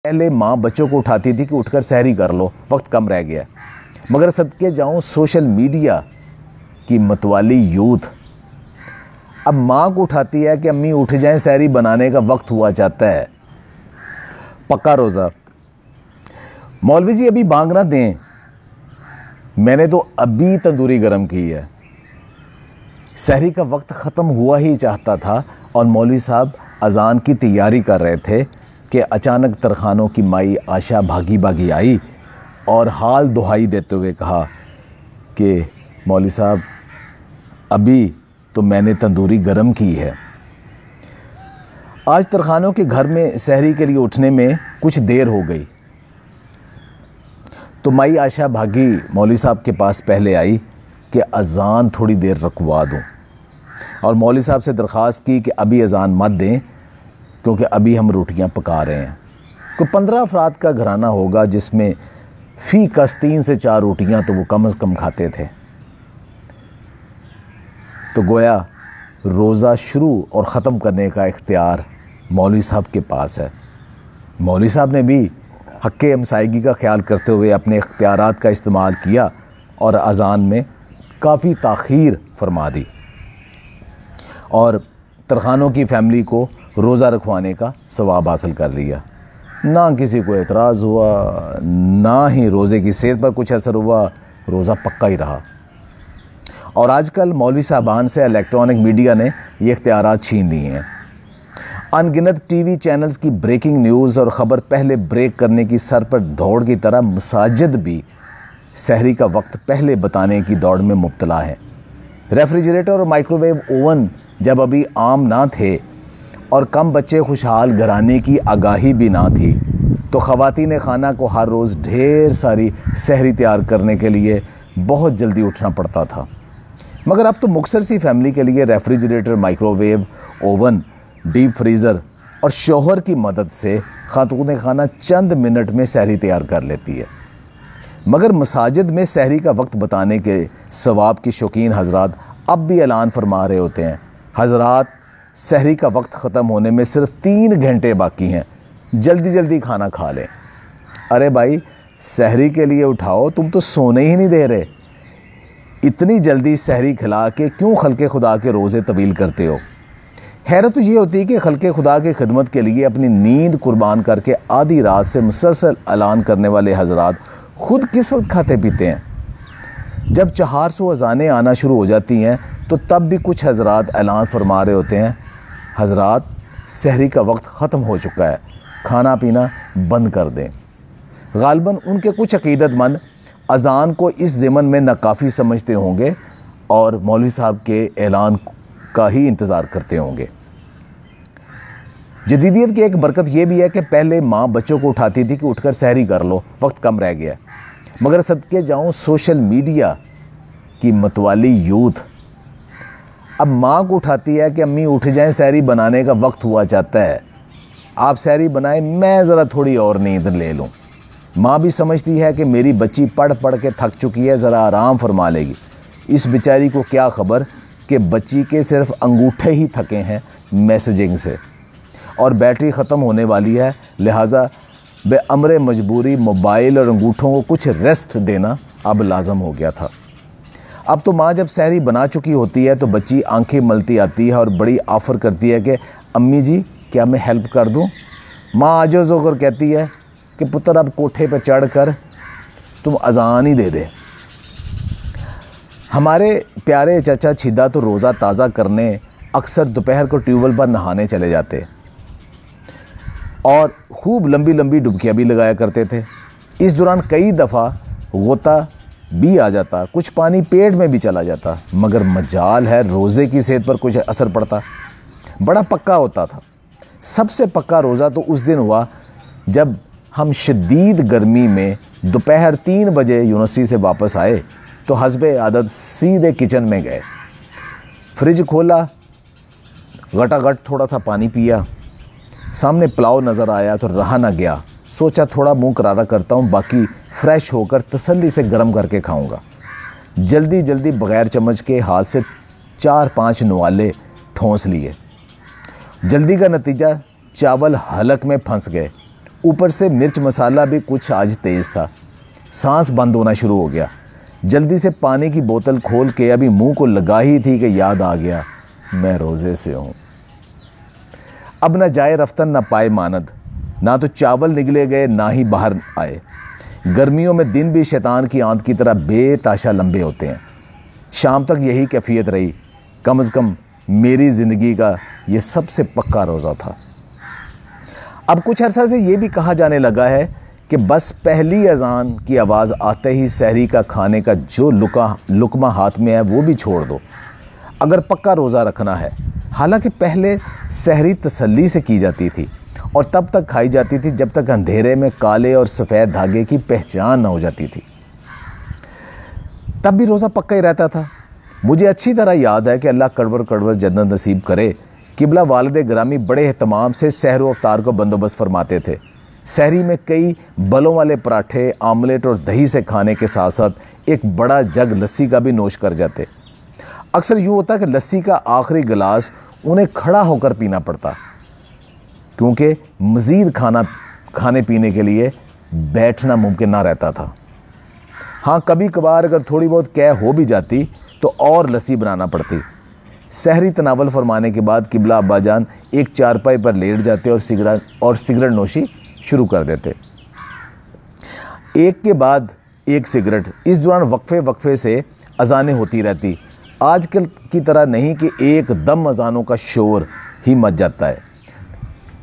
पहले माँ बच्चों को उठाती थी कि उठकर सहरी कर लो, वक्त कम रह गया। मगर सदके जाऊँ सोशल मीडिया की मतवाली यूथ अब माँ को उठाती है कि अम्मी उठ जाएं, सहरी बनाने का वक्त हुआ जाता है। पक्का रोज़ा। मौलवी जी अभी बांग ना दें, मैंने तो अभी तंदूरी गर्म की है। सहरी का वक्त ख़त्म हुआ ही चाहता था और मौलवी साहब अजान की तैयारी कर रहे थे कि अचानक तरखानों की माई आशा भागी भागी आई और हाल दुहाई देते हुए कहा कि मौलवी साहब अभी तो मैंने तंदूरी गर्म की है। आज तरखानों के घर में सहरी के लिए उठने में कुछ देर हो गई तो माई आशा भागी मौलवी साहब के पास पहले आई कि अजान थोड़ी देर रखवा दूं और मौलवी साहब से दरख्वास्त की कि अभी अजान मत दें क्योंकि अभी हम रोटियां पका रहे हैं। कोई 15 अफराद का घराना होगा जिसमें फ़ी कस 3 से 4 रोटियां तो वो कम से कम खाते थे। तो गोया रोज़ा शुरू और ख़त्म करने का इख्तियार मौलवी साहब के पास है। मौलवी साहब ने भी हक़ हमसायगी का ख्याल करते हुए अपने इख्तियारात का इस्तेमाल किया और अज़ान में काफ़ी ताख़ीर फरमा दी और तरखानों की फ़ैमिली को रोज़ा रखवाने का सवाब हासिल कर लिया। ना किसी को एतराज़ हुआ, ना ही रोज़े की सेहत पर कुछ असर हुआ, रोज़ा पक्का ही रहा। और आजकल मौलवी साहबान से इलेक्ट्रॉनिक मीडिया ने ये इख्तियारात छीन लिए हैं। अनगिनत टीवी चैनल्स की ब्रेकिंग न्यूज़ और ख़बर पहले ब्रेक करने की सर पर दौड़ की तरह मसाजिद भी सहरी का वक्त पहले बताने की दौड़ में मुब्तला है। रेफ्रिजरेटर और माइक्रोवेव ओवन जब अभी आम ना थे और कम बच्चे खुशहाल घराने की आगाही भी ना थी तो ख़वातीन खाना को हर रोज़ ढेर सारी सहरी तैयार करने के लिए बहुत जल्दी उठना पड़ता था। मगर अब तो मुख्तसर सी फैमिली के लिए refrigerator, microwave oven, deep freezer और शौहर की मदद से खातून खाना चंद मिनट में सहरी तैयार कर लेती है। मगर मसाजिद में सहरी का वक्त बताने के सवाब की शौकीन हजरात अब भी ऐलान फरमा रहे होते हैं, हजरात सहरी का वक्त ख़त्म होने में सिर्फ 3 घंटे बाकी हैं, जल्दी जल्दी खाना खा लें। अरे भाई सहरी के लिए उठाओ, तुम तो सोने ही नहीं दे रहे। इतनी जल्दी सहरी खिला के क्यों खल्के खुदा के रोज़े तवील करते हो? हैरत तो ये होती है कि खल्के खुदा की खिदमत के लिए अपनी नींद कुर्बान करके आधी रात से मुसलसल ऐलान करने वाले हजरात खुद किस वक्त खाते पीते हैं? जब 400 अज़ानें आना शुरू हो जाती हैं तो तब भी कुछ हजरात ऐलान फरमा रहे होते हैं, हजरात सहरी का वक्त ख़त्म हो चुका है, खाना पीना बंद कर दें। गालिबन उनके कुछ अकीदतमंद अज़ान को इस ज़मन में नाकाफ़ी समझते होंगे और मौलवी साहब के ऐलान का ही इंतज़ार करते होंगे। जदीदियत की एक बरकत यह भी है कि पहले माँ बच्चों को उठाती थी कि उठकर सहरी कर लो, वक्त कम रह गया। मगर सदके जाऊँ सोशल मीडिया की मतवाली यूथ अब माँ को उठाती है कि अम्मी उठ जाएं, सहरी बनाने का वक्त हुआ जाता है, आप सहरी बनाएं, मैं ज़रा थोड़ी और नींद ले लूँ। माँ भी समझती है कि मेरी बच्ची पढ़ पढ़ के थक चुकी है, ज़रा आराम फरमा लेगी। इस बेचारी को क्या ख़बर कि बच्ची के सिर्फ अंगूठे ही थके हैं मैसेजिंग से और बैटरी ख़त्म होने वाली है, लिहाजा बेअमरे मजबूरी मोबाइल और अंगूठों को कुछ रेस्ट देना अब लाजम हो गया था। अब तो माँ जब सहरी बना चुकी होती है तो बच्ची आंखें मलती आती है और बड़ी ऑफ़र करती है कि अम्मी जी क्या मैं हेल्प कर दूँ? माँ आजज़ होकर कहती है कि पुत्र अब कोठे पर चढ़ कर तुम अज़ान ही दे दे। हमारे प्यारे चाचा छिदा तो रोज़ा ताज़ा करने अक्सर दोपहर को ट्यूबवेल पर नहाने चले जाते और खूब लंबी लंबी डुबकियाँ भी लगाया करते थे। इस दौरान कई दफ़ा गोता भी आ जाता, कुछ पानी पेट में भी चला जाता, मगर मजाल है रोज़े की सेहत पर कुछ असर पड़ता। बड़ा पक्का होता था। सबसे पक्का रोज़ा तो उस दिन हुआ जब हम शदीद गर्मी में दोपहर 3 बजे यूनिवर्सिटी से वापस आए तो हस्बे आदत सीधे किचन में गए, फ्रिज खोला, गटागट थोड़ा सा पानी पिया, सामने पुलाव नज़र आया तो रहा ना गया, सोचा थोड़ा मुंह करारा करता हूँ, बाकी फ़्रेश होकर तसल्ली से गर्म करके खाऊंगा। जल्दी जल्दी बग़ैर चम्मच के हाथ से 4-5 नवाले ठोंस लिए। जल्दी का नतीजा चावल हलक में फंस गए, ऊपर से मिर्च मसाला भी कुछ आज तेज़ था। सांस बंद होना शुरू हो गया। जल्दी से पानी की बोतल खोल के अभी मुंह को लगा ही थी कि याद आ गया, मैं रोज़े से हूँ। अब न जाए रफ्तन न पाए मानद, ना तो चावल निगले गए ना ही बाहर आए। गर्मियों में दिन भी शैतान की आंत की तरह बेताशा लंबे होते हैं। शाम तक यही कैफियत रही। कम से कम मेरी ज़िंदगी का ये सबसे पक्का रोज़ा था। अब कुछ अरसा से ये भी कहा जाने लगा है कि बस पहली अजान की आवाज़ आते ही सहरी का खाने का जो लुकमा हाथ में है वो भी छोड़ दो, अगर पक्का रोज़ा रखना है। हालांकि पहले सहरी तसल्ली से की जाती थी और तब तक खाई जाती थी जब तक अंधेरे में काले और सफ़ेद धागे की पहचान न हो जाती थी। तब भी रोज़ा पक्का ही रहता था। मुझे अच्छी तरह याद है कि अल्लाह कड़वर कड़वर जन्नत नसीब करे, किबला वालिद ग्रामी बड़े एहतमाम से सहर व अफ्तार को बंदोबस्त फरमाते थे। सहरी में कई बलों वाले पराठे, आमलेट और दही से खाने के साथ साथ एक बड़ा जग लस्सी का भी नोश कर जाते। अक्सर यूँ होता कि लस्सी का आखिरी गिलास उन्हें खड़ा होकर पीना पड़ता, क्योंकि मज़ीद खाने पीने के लिए बैठना मुमकिन ना रहता था। हाँ, कभी कभार अगर थोड़ी बहुत कह हो भी जाती तो और लस्सी बनाना पड़ती। सहरी तनावल फरमाने के बाद किबला अब्बाजान एक चारपाई पर लेट जाते और सिगरेट नोशी शुरू कर देते, एक के बाद एक सिगरेट। इस दौरान वक्फे से अजानें होती रहती। आजकल की तरह नहीं कि एक दम अजानों का शोर ही मच जाता है,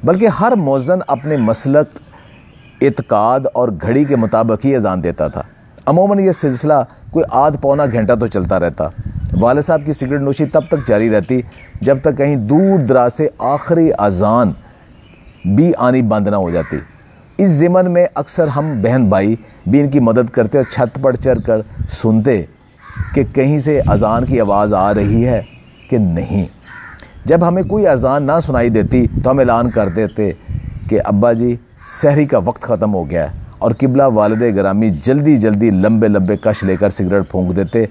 बल्कि हर मौज़न अपने मसलक, इत्काद और घड़ी के मुताबिक ही अजान देता था। अमूमन यह सिलसिला कोई आध पौना घंटा तो चलता रहता। वाले साहब की सिगरेट नोशी तब तक जारी रहती जब तक कहीं दूर दराज से आखिरी अजान भी आनी बंद ना हो जाती। इस ज़िमन में अक्सर हम बहन भाई भी इनकी मदद करते और छत पर चढ़ कर सुनते कि कहीं से अजान की आवाज़ आ रही है कि नहीं। जब हमें कोई अजान ना सुनाई देती तो हम ऐलान कर देते कि अब्बा जी सहरी का वक्त ख़त्म हो गया है, और किबला वालिद ग्रामी जल्दी जल्दी लंबे लंबे कश लेकर सिगरेट फूंक देते।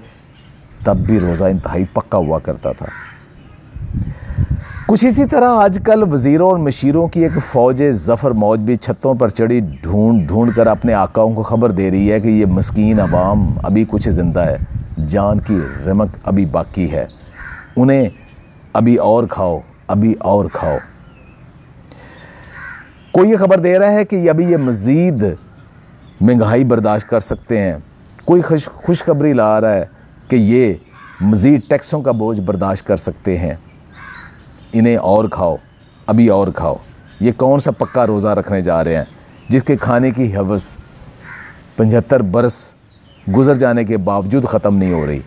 तब भी रोज़ा इंतहाई पक्का हुआ करता था। कुछ इसी तरह आजकल वज़ीरों और मशीरों की एक फ़ौज ज़फ़र मौज भी छतों पर चढ़ी ढूंढ कर अपने आकाओं को ख़बर दे रही है कि ये मस्कीन अवाम अभी कुछ ज़िंदा है, जान की रमक अभी बाकी है, उन्हें अभी और खाओ, अभी और खाओ। कोई ये खबर दे रहा है कि अभी ये मज़ीद महंगाई बर्दाश्त कर सकते हैं। कोई खुशखबरी ला रहा है कि ये मज़ीद टैक्सों का बोझ बर्दाश्त कर सकते हैं। इन्हें और खाओ, अभी और खाओ। ये कौन सा पक्का रोज़ा रखने जा रहे हैं जिसके खाने की हवस 75 बरस गुज़र जाने के बावजूद ख़त्म नहीं हो रही।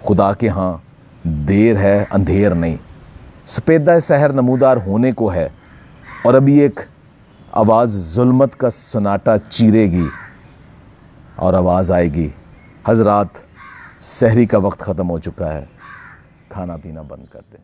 खुदा के यहाँ देर है, अंधेर नहीं। सफ़ेदा सहर नमूदार होने को है और अभी एक आवाज़ जुल्मत का सन्नाटा चीरेगी और आवाज़ आएगी, हज़रात सहरी का वक्त ख़त्म हो चुका है, खाना पीना बंद कर दें।